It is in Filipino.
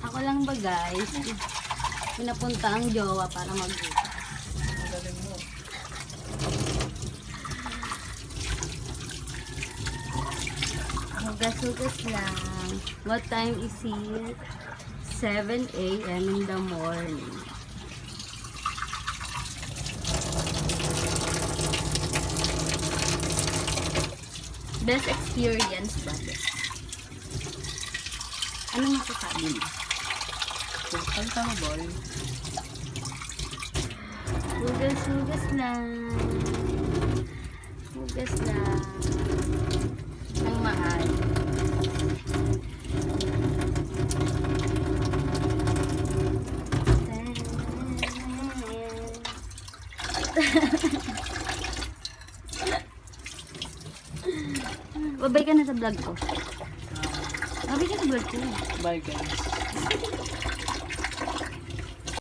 Ako lang ba guys? Pinapunta ang jowa para magbukas. Ang galing mo. Hugas-hugas lang. What time is it? 7 a.m. in the morning. Best experience ba? Ano masasabi mo? Ang tama boy. Hugas-hugas lang. Hugas lang. Ang mahal. Babay ka na sa vlog ko. Babay ka sa vlog ko. Bye guys.